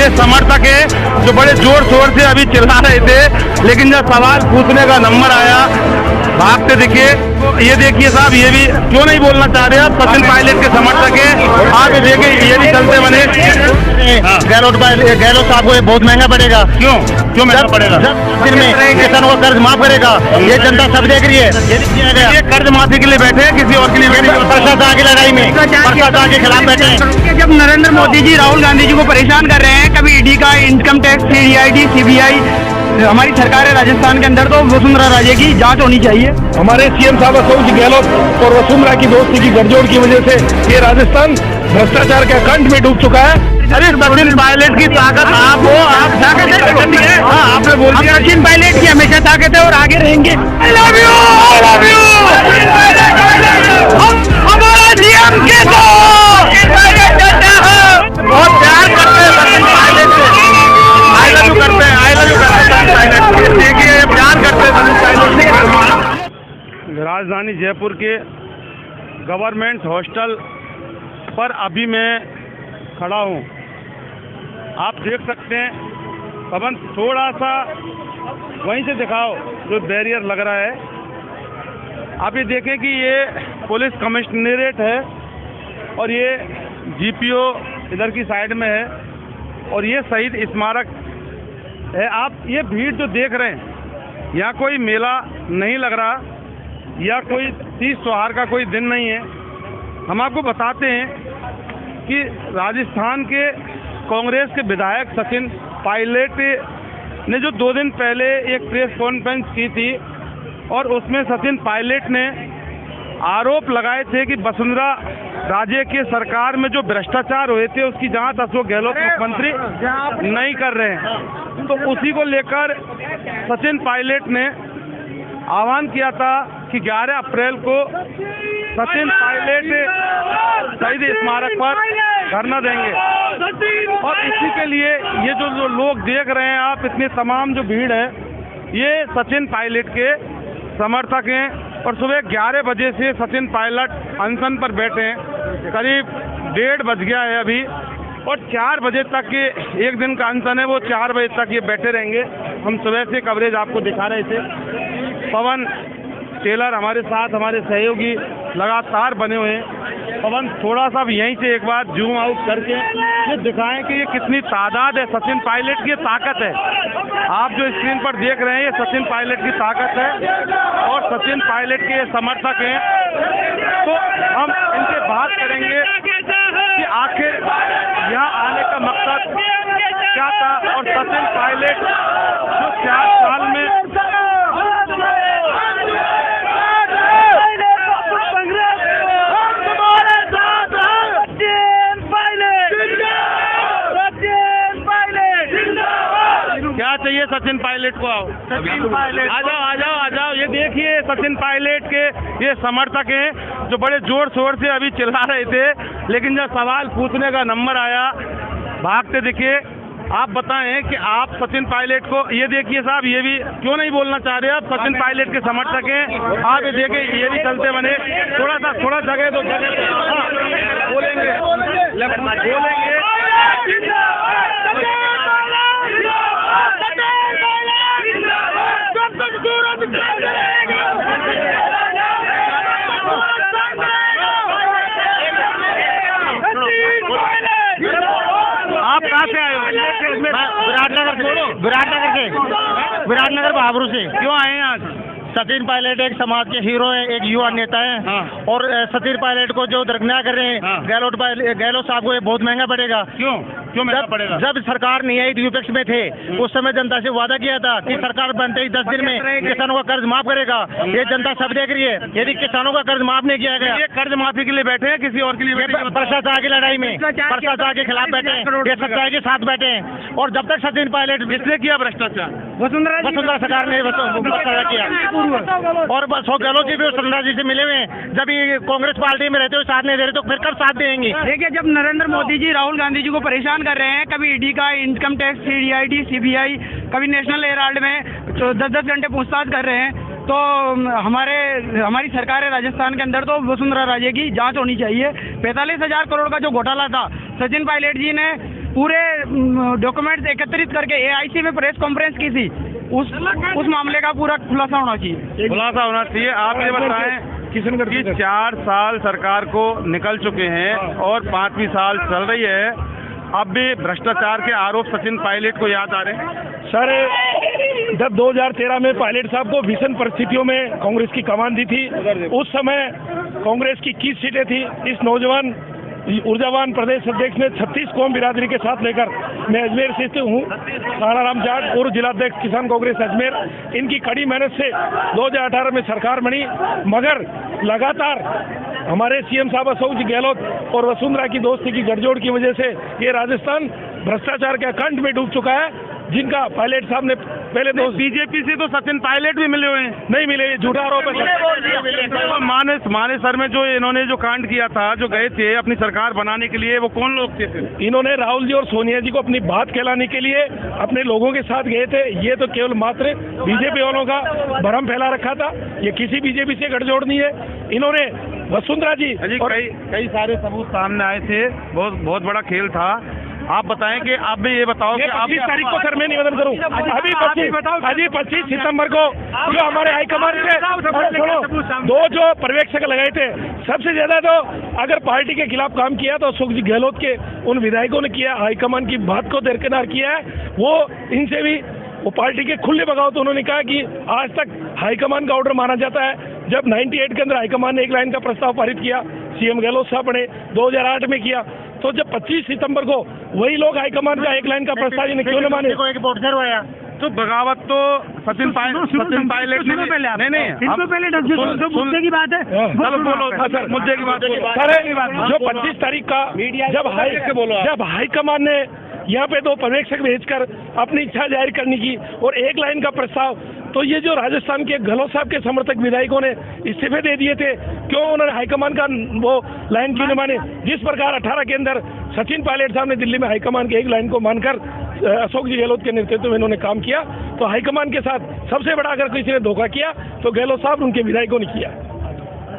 ये समर्थक है जो बड़े जोर शोर से अभी चिल्ला रहे थे, लेकिन जब सवाल पूछने का नंबर आया भागते दिखे। तो ये देखिए साहब, ये भी क्यों नहीं बोलना चाह रहे आप, सचिन पायलट के समर्थक है। आप ये देखिए, ये भी चलते बने। गहलोत साहब को बहुत महंगा पड़ेगा। क्यों महंगा पड़ेगा? दिन में किसानों का कर्ज माफ करेगा, ये जनता सब देख रही है। ये कर्ज माफी के लिए बैठे हैं, किसी और के लिए बैठे? भ्रष्टाचार की लड़ाई में भ्रष्टाचार के खिलाफ बैठे हैं। जब नरेंद्र मोदी जी राहुल गांधी जी को परेशान कर रहे हैं, कभी ईडी का इनकम टैक्स, CID, CBI, हमारी सरकार है राजस्थान के अंदर, तो वसुंधरा राजे की जांच होनी चाहिए। हमारे CM साहब अशोक गहलोत और वसुंधरा की दोस्ती की गठजोड़ की वजह से ये राजस्थान भ्रष्टाचार के कंठ में डूब चुका है। अरे सचिन पायलट की ताकत आप हो, आप ताकत है। हाँ, आपने बोल दिया सचिन पायलट की हमेशा ताकत है और आगे रहेंगे। I love you, I love you। हमारा CM के बहुत प्यार करते हैं सचिन पायलट से। आई लव यू करते हैं, आई लव यू करते हैं सचिन पायलट। देखिए, प्यार करते हैं सचिन पायलट। राजधानी जयपुर के गवर्नमेंट हॉस्टल पर अभी मैं खड़ा हूँ। आप देख सकते हैं, पवन थोड़ा सा वहीं से दिखाओ जो बैरियर लग रहा है। आप ये देखें कि ये पुलिस कमिश्नरेट है और ये GPO इधर की साइड में है और ये शहीद स्मारक है। आप ये भीड़ जो देख रहे हैं, यहाँ कोई मेला नहीं लग रहा या कोई तीज त्योहार का कोई दिन नहीं है। हम आपको बताते हैं कि राजस्थान के कांग्रेस के विधायक सचिन पायलट ने जो 2 दिन पहले एक प्रेस कॉन्फ्रेंस की थी और उसमें सचिन पायलट ने आरोप लगाए थे कि वसुंधरा राजे के सरकार में जो भ्रष्टाचार हुए थे उसकी जांच अशोक गहलोत मुख्यमंत्री नहीं कर रहे हैं। तो उसी को लेकर सचिन पायलट ने आह्वान किया था कि 11 अप्रैल को सचिन पायलट शहीद स्मारक पर धरना देंगे। और इसी के लिए ये जो लोग देख रहे हैं आप, इतनी तमाम जो भीड़ है, ये सचिन पायलट के समर्थक हैं और सुबह 11 बजे से सचिन पायलट अनशन पर बैठे हैं। करीब 1:30 बज गया है अभी और 4 बजे तक ये एक दिन का अनशन है, वो 4 बजे तक ये बैठे रहेंगे। हम सुबह से कवरेज आपको दिखा रहे थे। पवन टेलर हमारे साथ, हमारे सहयोगी लगातार बने हुए हैं। पवन थोड़ा सा भी यहीं से एक बार जूम आउट करके ये दिखाएं कि ये कितनी तादाद है। सचिन पायलट की ताकत है, आप जो स्क्रीन पर देख रहे हैं ये सचिन पायलट की ताकत है और सचिन पायलट के समर्थक हैं। तो हम इनसे बात करेंगे कि आखिर यहाँ आने का मकसद क्या था और सचिन पायलट जो 4 साल में क्या चाहिए सचिन पायलट को? आओ सचिन पायलट, आ जाओ। ये देखिए सचिन पायलट के ये समर्थक हैं जो बड़े जोर शोर से अभी चिल्ला रहे थे, लेकिन जब सवाल पूछने का नंबर आया भागते दिखे। आप बताएं कि आप सचिन पायलट को, ये देखिए साहब, ये भी क्यों नहीं बोलना चाह रहे आप, सचिन पायलट के समर्थक हैं। आप ये देखिए, ये भी चलते बने। थोड़ा जगह दो, हाँ, बोलेंगे। आप कहाँ से आए हो? विराटनगर बहाबरू से। क्यों आए हैं आज? सचिन पायलट एक समाज के हीरो है, एक युवा नेता है। हाँ। और सचिन पायलट को जो दरकिनार कर रहे हैं, हाँ। गहलोत साहब को ये बहुत महंगा पड़ेगा। क्यों महंगा पड़ेगा? जब सरकार न्यायिक विपक्ष में थे उस समय जनता से वादा किया था कि सरकार बनते ही 10 दिन में किसानों का कर्ज माफ करेगा। ये जनता सब देख रही है। यदि किसानों का कर्ज माफ नहीं किया गया, ये कर्ज माफी के लिए बैठे हैं, किसी और के लिए बैठे हैं? भ्रष्टाचार की लड़ाई में भ्रष्टाचार के खिलाफ बैठे हैं, ये सच्चाई के साथ बैठे हैं। और जब तक सचिन पायलट, किसने किया भ्रष्टाचार? वसुंधरा सरकार ने भ्रष्टाचार किया। और अशोक गहलोत जी भी वसुंधरा जी से मिले हुए हैं। जब ये कांग्रेस पार्टी में रहते हुए साथ नहीं दे रहे तो फिर कब साथ देंगे? देखिए, जब नरेंद्र मोदी जी राहुल गांधी जी को परेशान कर रहे हैं, कभी ईडी का इनकम टैक्स, CID, CBI, कभी नेशनल हेराल्ड में 10-10 घंटे पूछताछ कर रहे हैं, तो हमारी सरकार है राजस्थान के अंदर, तो वसुंधरा राजे की जांच होनी चाहिए। 45,000 करोड़ का जो घोटाला था, सचिन पायलट जी ने पूरे डॉक्यूमेंट्स एकत्रित करके AIC में प्रेस कॉन्फ्रेंस की थी, उस मामले का पूरा खुलासा होना चाहिए। खुलासा होना चाहिए। आप ये बताएं कि 4 साल सरकार को निकल चुके हैं और 5वीं साल चल रही है, अब भी भ्रष्टाचार के आरोप सचिन पायलट को याद आ रहे हैं। सर, जब 2013 में पायलट साहब को भीषण परिस्थितियों में कांग्रेस की कमान दी थी, उस समय कांग्रेस की 21 सीटें थी। इस नौजवान ऊर्जावान प्रदेश अध्यक्ष ने 36 कौम बिरादरी के साथ लेकर, मैं अजमेर से हूँ, राणाराम जाट, पूर्व जिलाध्यक्ष किसान कांग्रेस अजमेर, इनकी कड़ी मेहनत से 2018 में सरकार बनी। मगर लगातार हमारे CM साहब अशोक जी गहलोत और वसुंधरा की दोस्ती की गठजोड़ की वजह से ये राजस्थान भ्रष्टाचार के अखंड में डूब चुका है, जिनका पायलट साहब ने पहले तो बीजेपी से तो सचिन पायलट भी मिले हुए हैं। नहीं मिले, ये झूठा आरोप है। मानेसर में जो इन्होंने जो कांड किया था, जो गए थे अपनी सरकार बनाने के लिए, वो कौन लोग थे? इन्होंने राहुल जी और सोनिया जी को अपनी बात कहलाने के लिए अपने लोगों के साथ गए थे। ये तो केवल मात्र बीजेपी वालों का भ्रम फैला रखा था, ये किसी बीजेपी से गठजोड़ नहीं है। इन्होंने वसुंधरा जी और कई सारे सबूत सामने आए थे, बहुत बड़ा खेल था। आप बताएं कि आप भी ये बताओ कि 25 तारीख को सर मैं निवेदन करूं, अभी 25 सितंबर को जो हमारे हाईकमान से दो जो पर्यवेक्षक लगाए थे, सबसे ज्यादा तो अगर पार्टी के खिलाफ काम किया तो अशोक जी गहलोत के उन विधायकों ने किया, हाईकमान की बात को दरकिनार किया है। वो इनसे भी वो पार्टी के खुले बगावत, उन्होंने कहा कि आज तक हाईकमान का ऑर्डर माना जाता है। जब 98 के अंदर हाईकमान ने एक लाइन का प्रस्ताव पारित किया, CM गहलोत साहब ने 2008 में किया, तो जब 25 सितंबर को वही लोग हाईकमान का एक लाइन का प्रस्ताव इन्हें क्यों न माने? तो बगावत तो सचिन पायलट ने नहीं इनको पहले मुद्दे की बात है, चलो बोलो सर, मुद्दे की बात बोलो। सर, जो 25 तारीख का जब हाईकमान ने यहाँ पे 2 पर्यवेक्षक भेजकर अपनी इच्छा जाहिर करने की और एक लाइन का प्रस्ताव, तो ये जो राजस्थान के गहलोत साहब के समर्थक विधायकों ने इस्तीफे दे दिए थे, क्यों उन्होंने हाईकमान का वो लाइन क्यों न माने? जिस प्रकार 18 के अंदर सचिन पायलट साहब ने दिल्ली में हाईकमान की एक लाइन को मानकर अशोक जी गहलोत के नेतृत्व में इन्होंने काम किया, तो हाईकमान के साथ सबसे बड़ा अगर किसी ने धोखा किया तो गहलोत साहब उनके विधायकों ने किया।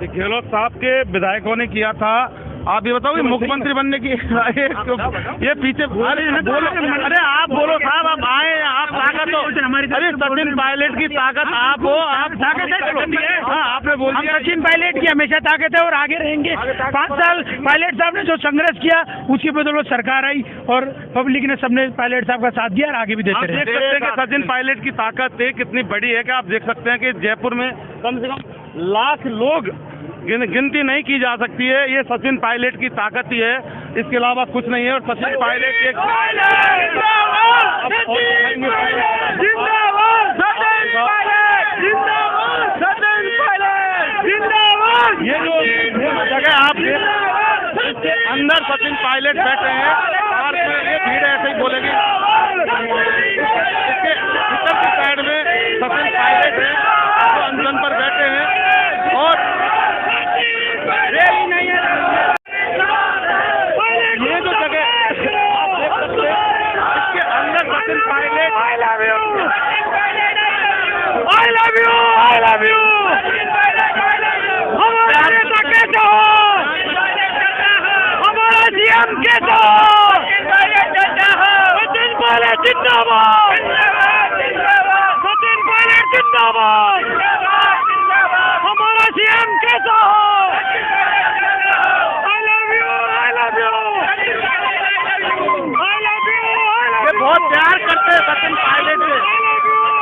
गहलोत साहब के विधायकों ने किया था। आप ये बताओ कि मुख्यमंत्री बनने की ये पीछे अरे आप बोलो साहब, आप आए, आप ताकत हो, अरे सचिन पायलट की ताकत आप हो, आप ताकत है। हाँ, आपने बोल दिया सचिन पायलट की हमेशा ताकत है और आगे रहेंगे। 5 साल पायलट साहब ने जो संघर्ष किया उसकी बदौलत सरकार आई और पब्लिक ने सबने पायलट साहब का साथ दिया और आगे भी देते रहे। देख सकते हैं कि सचिन पायलट की ताकत कितनी बड़ी है कि आप देख सकते हैं कि जयपुर में कम से कम लाख लोग गिनती नहीं की जा सकती है। ये सचिन पायलट की ताकत ही है, इसके अलावा कुछ नहीं है। और सचिन पायलट एक ये जो जगह आप अंदर सचिन पायलट बैठे हैं और ये भीड़ ऐसे ही बोलेगी। इसके भीतर की साइड में सचिन पायलट है जो अनशन पर बैठे हैं और ये जो जगह आप देख सकते हैं, इसके अंदर Sachin Pilot I love you हमारा नेता कैसे हो, हमारा CM कैसे हो, सचिन पायलट जिंदाबाद, सचिन पायलट जिंदाबाद, हमारा CM कैसा हो, I love you, I love you, I love you, ये बहुत प्यार करते हैं सचिन पायलट से,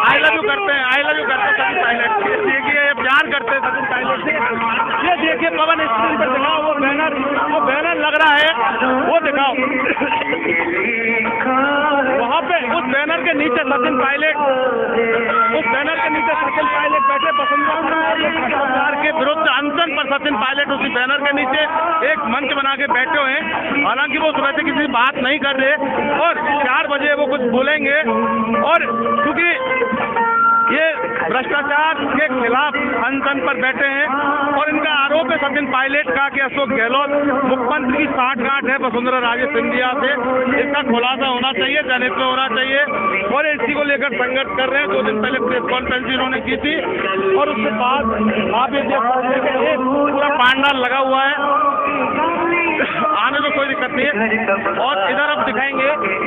I love you करते हैं, I love you करते हैं सचिन पायलट से। देखिए ये प्यार करते हैं सचिन पायलट से। ये देखिए पवन स्क्रीन पर दिखाओ वो बैनर लग रहा है, वो दिखाओ वहाँ पे उस बैनर के नीचे सचिन पायलट, उस बैनर के नीचे सचिन पायलट बैठे भ्रष्टाचार के विरुद्ध अनशन पर। सचिन पायलट उसी बैनर के नीचे एक मंच बना के बैठे हुए हैं। हालांकि वो सुबह से किसी बात नहीं कर रहे और 4 बजे वो कुछ बोलेंगे। और क्योंकि ये भ्रष्टाचार के खिलाफ अनशन पर बैठे हैं और इनका आरोप है सचिन पायलट का कि अशोक गहलोत मुख्यमंत्री की साठगांठ है वसुंधरा राजे सिंधिया से। इसका खुलासा होना चाहिए, जनहित में होना चाहिए और इसी को लेकर संघर्ष कर रहे हैं। 2 दिन पहले प्रेस कॉन्फ्रेंस इन्होंने की थी और उसके बाद आप ये देख सकते हैं पूरा पांडाल लगा हुआ है, आने में कोई दिक्कत सकती है। और इधर अब दिखाएंगे